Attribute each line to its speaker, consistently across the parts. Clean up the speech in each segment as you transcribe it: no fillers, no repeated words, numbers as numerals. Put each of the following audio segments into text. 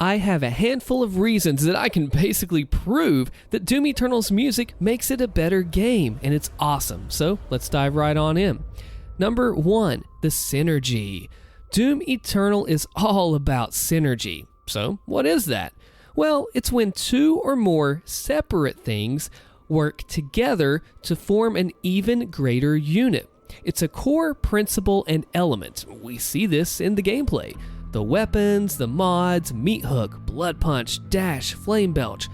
Speaker 1: I have a handful of reasons that I can basically prove that Doom Eternal's music makes it a better game, and it's awesome. So let's dive right on in. Number 1, the synergy. Doom Eternal is all about synergy. So what is that? Well, it's when two or more separate things work together to form an even greater unit. It's a core principle and element. We see this in the gameplay. The weapons, the mods, meat hook, blood punch, dash, flame belch,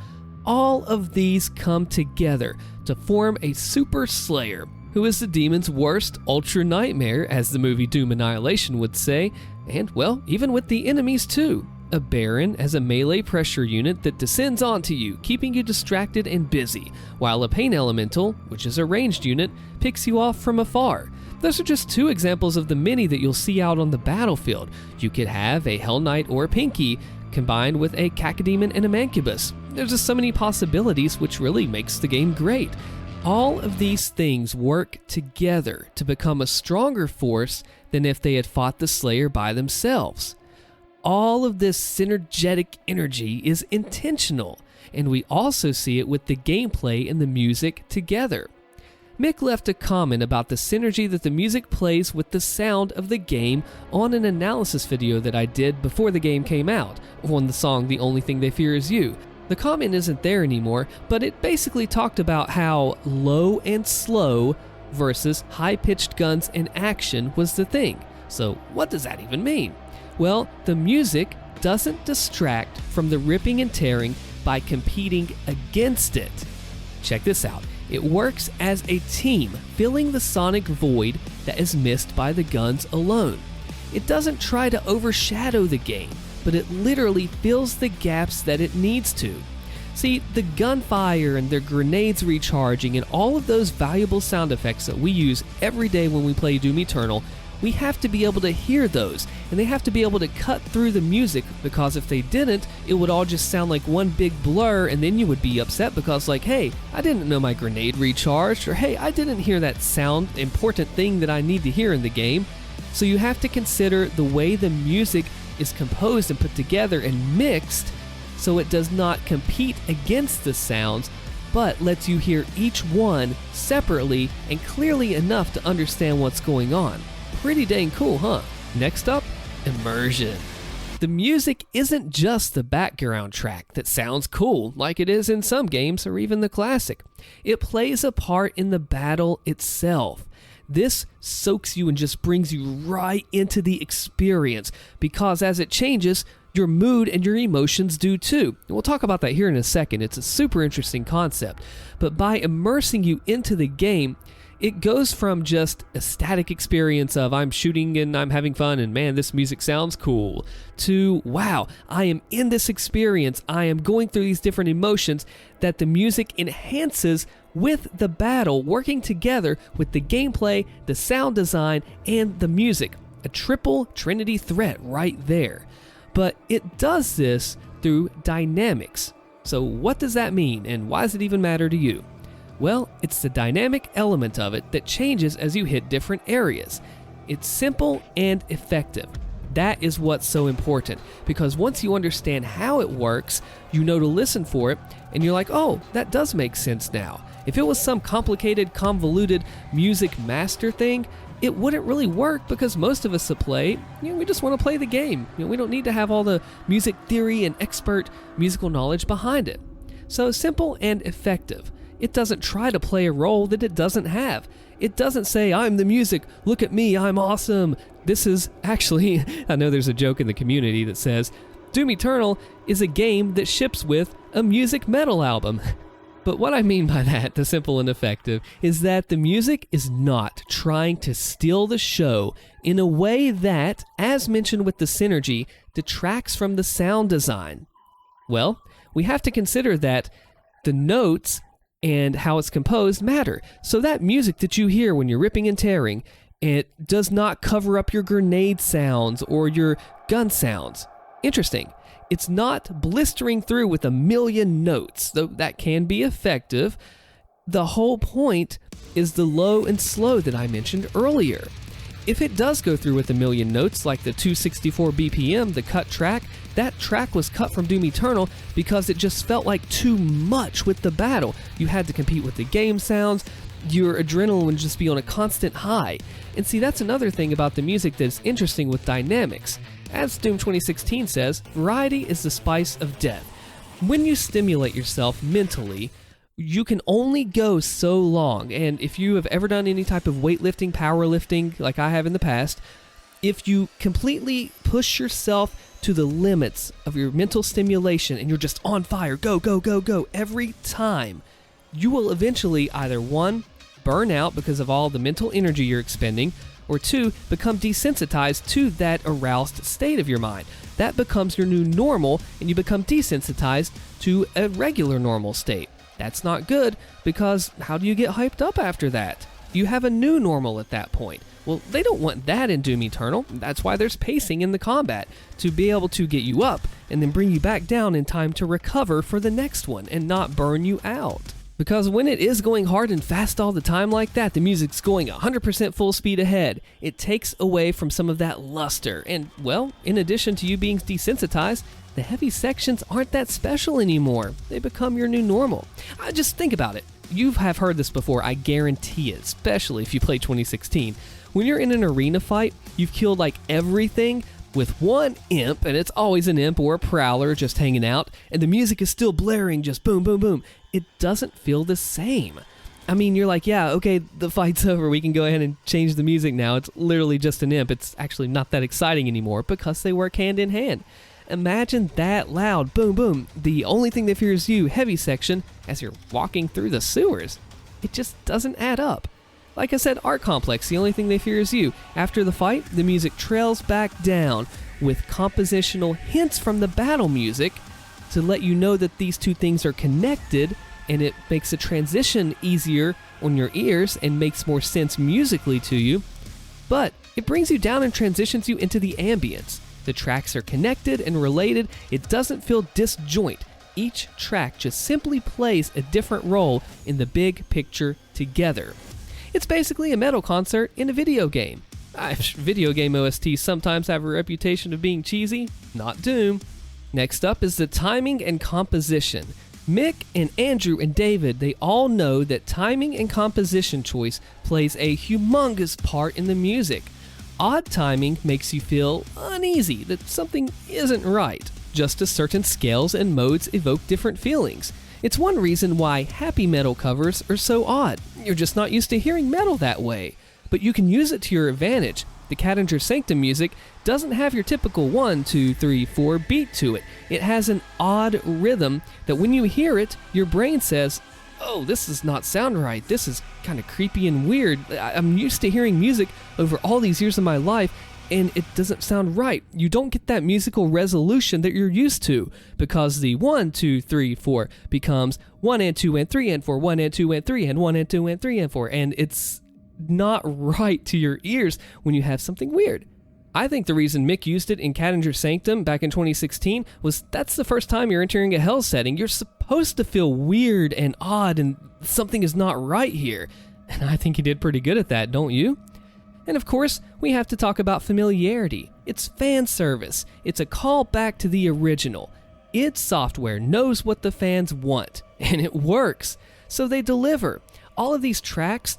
Speaker 1: all of these come together to form a super slayer, who is the demon's worst ultra nightmare, as the movie Doom Annihilation would say, and well, even with the enemies too. A Baron as a melee pressure unit that descends onto you, keeping you distracted and busy, while a Pain Elemental, which is a ranged unit, picks you off from afar. Those are just two examples of the many that you'll see out on the battlefield. You could have a Hell Knight or a Pinky combined with a Cacodemon and a Mancubus. There's just so many possibilities, which really makes the game great. All of these things work together to become a stronger force than if they had fought the Slayer by themselves. All of this synergetic energy is intentional, and we also see it with the gameplay and the music together. Mick left a comment about the synergy that the music plays with the sound of the game on an analysis video that I did before the game came out, on the song The Only Thing They Fear Is You. The comment isn't there anymore, but it basically talked about how low and slow versus high-pitched guns and action was the thing. So what does that even mean? Well, the music doesn't distract from the ripping and tearing by competing against it. Check this out. It works as a team, filling the sonic void that is missed by the guns alone. It doesn't try to overshadow the game, but it literally fills the gaps that it needs to. See, the gunfire and the grenades recharging and all of those valuable sound effects that we use every day when we play Doom Eternal, we have to be able to hear those, and they have to be able to cut through the music, because if they didn't, it would all just sound like one big blur, and then you would be upset because like, hey, I didn't know my grenade recharged, or hey, I didn't hear that sound important thing that I need to hear in the game. So you have to consider the way the music is composed and put together and mixed so it does not compete against the sounds, but lets you hear each one separately and clearly enough to understand what's going on. Pretty dang cool, huh? Next up, immersion. The music isn't just the background track that sounds cool like it is in some games or even the classic. It plays a part in the battle itself. This soaks you and just brings you right into the experience, because as it changes, your mood and your emotions do too. And we'll talk about that here in a second. It's a super interesting concept. But by immersing you into the game, it goes from just a static experience of I'm shooting and I'm having fun and man, this music sounds cool, to wow, I am in this experience, I am going through these different emotions that the music enhances with the battle, working together with the gameplay, the sound design, and the music. A triple Trinity threat right there. But it does this through dynamics. So what does that mean, and why does it even matter to you? Well, it's the dynamic element of it that changes as you hit different areas. It's simple and effective. That is what's so important, because once you understand how it works, you know to listen for it, and you're like, oh, that does make sense now. If it was some complicated, convoluted music master thing, it wouldn't really work, because most of us that play, we just want to play the game. We don't need to have all the music theory and expert musical knowledge behind it. So simple and effective. It doesn't try to play a role that it doesn't have. It doesn't say, I'm the music, look at me, I'm awesome. This is actually, I know there's a joke in the community that says, Doom Eternal is a game that ships with a music metal album. But what I mean by that, the simple and effective, is that the music is not trying to steal the show in a way that, as mentioned with the synergy, detracts from the sound design. Well, we have to consider that the notes and how it's composed matter. So that music that you hear when you're ripping and tearing, it does not cover up your grenade sounds or your gun sounds. Interesting. It's not blistering through with a million notes, though that can be effective. The whole point is the low and slow that I mentioned earlier. If it does go through with a million notes, like the 264 BPM, the cut track, That track was cut from Doom Eternal because it just felt like too much with the battle. You had to compete with the game sounds, your adrenaline would just be on a constant high. And see, that's another thing about the music that's interesting with dynamics. As Doom 2016 says, variety is the spice of death. When you stimulate yourself mentally, you can only go so long, and if you have ever done any type of weightlifting, powerlifting, like I have in the past, if you completely push yourself to the limits of your mental stimulation and you're just on fire, go, go, go, go, every time, you will eventually either 1, burn out because of all the mental energy you're expending, or 2, become desensitized to that aroused state of your mind. That becomes your new normal, and you become desensitized to a regular normal state. That's not good, because how do you get hyped up after that? You have a new normal at that point. Well, they don't want that in Doom Eternal. That's why there's pacing in the combat, to be able to get you up and then bring you back down in time to recover for the next one and not burn you out. Because when it is going hard and fast all the time like that, the music's going 100% full speed ahead. It takes away from some of that luster. And, well, in addition to you being desensitized, the heavy sections aren't that special anymore. They become your new normal. Just think about it. You have heard this before, I guarantee it, especially if you play 2016. When you're in an arena fight, you've killed like everything with one imp, and it's always an imp or a prowler just hanging out, and the music is still blaring, just boom, boom, boom. It doesn't feel the same. I mean, you're like, yeah, okay, the fight's over, we can go ahead and change the music now. It's literally just an imp. It's actually not that exciting anymore because they work hand in hand. Imagine that loud, boom, boom, the only thing that fears you, heavy section, as you're walking through the sewers. It just doesn't add up. Like I said, Art Complex, the only thing they fear is you. After the fight, the music trails back down with compositional hints from the battle music to let you know that these two things are connected, and it makes the transition easier on your ears and makes more sense musically to you. But it brings you down and transitions you into the ambience. The tracks are connected and related. It doesn't feel disjoint. Each track just simply plays a different role in the big picture together. It's basically a metal concert in a video game. Video game OSTs sometimes have a reputation of being cheesy, not Doom. Next up is the timing and composition. Mick and Andrew and David, they all know that timing and composition choice plays a humongous part in the music. Odd timing makes you feel uneasy that something isn't right, just as certain scales and modes evoke different feelings. It's one reason why happy metal covers are so odd. You're just not used to hearing metal that way. But you can use it to your advantage. The Cacopog Sanctum music doesn't have your typical 1, 2, 3, 4 beat to it. It has an odd rhythm that when you hear it, your brain says, oh, this does not sound right. This is kind of creepy and weird. I'm used to hearing music over all these years of my life, and it doesn't sound right. You don't get that musical resolution that you're used to, because the 1, 2, 3, 4 becomes 1 and 2 and 3 and 4, 1 and 2 and 3 and 1 and 2 and 3 and 4, and it's not right to your ears when you have something weird. I think the reason Mick used it in Cacopog Sanctum back in 2016 was that's the first time you're entering a hell setting. You're supposed to feel weird and odd and something is not right here. And I think he did pretty good at that, don't you? And of course, we have to talk about familiarity. It's fan service. It's a call back to the original. id Software knows what the fans want, and it works. So they deliver. All of these tracks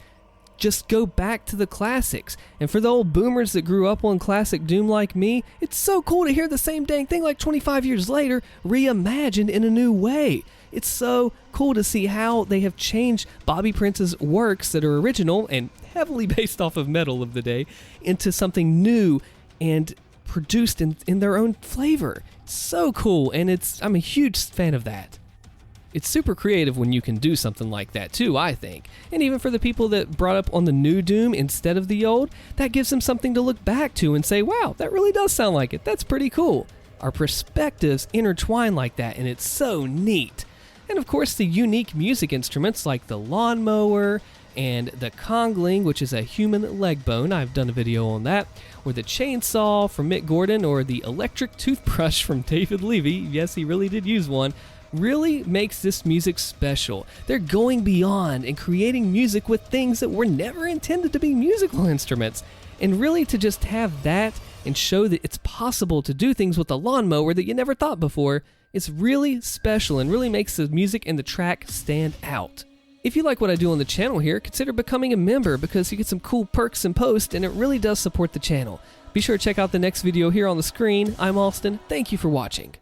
Speaker 1: just go back to the classics. And for the old boomers that grew up on classic Doom like me, it's so cool to hear the same dang thing like 25 years later, reimagined in a new way. It's so cool to see how they have changed Bobby Prince's works that are original and heavily based off of metal of the day into something new and produced in their own flavor. It's so cool, and I'm a huge fan of that. It's super creative when you can do something like that too, I think. And even for the people that brought up on the new Doom instead of the old, that gives them something to look back to and say, wow, that really does sound like it. That's pretty cool. Our perspectives intertwine like that, and it's so neat. And of course, the unique music instruments like the lawnmower and the congling, which is a human leg bone, I've done a video on that, or the chainsaw from Mick Gordon, or the electric toothbrush from David Levy, yes, he really did use one, really makes this music special. They're going beyond and creating music with things that were never intended to be musical instruments. And really to just have that and show that it's possible to do things with a lawnmower that you never thought before, it's really special and really makes the music and the track stand out. If you like what I do on the channel here, consider becoming a member because you get some cool perks and posts, and it really does support the channel. Be sure to check out the next video here on the screen. I'm Allstin. Thank you for watching.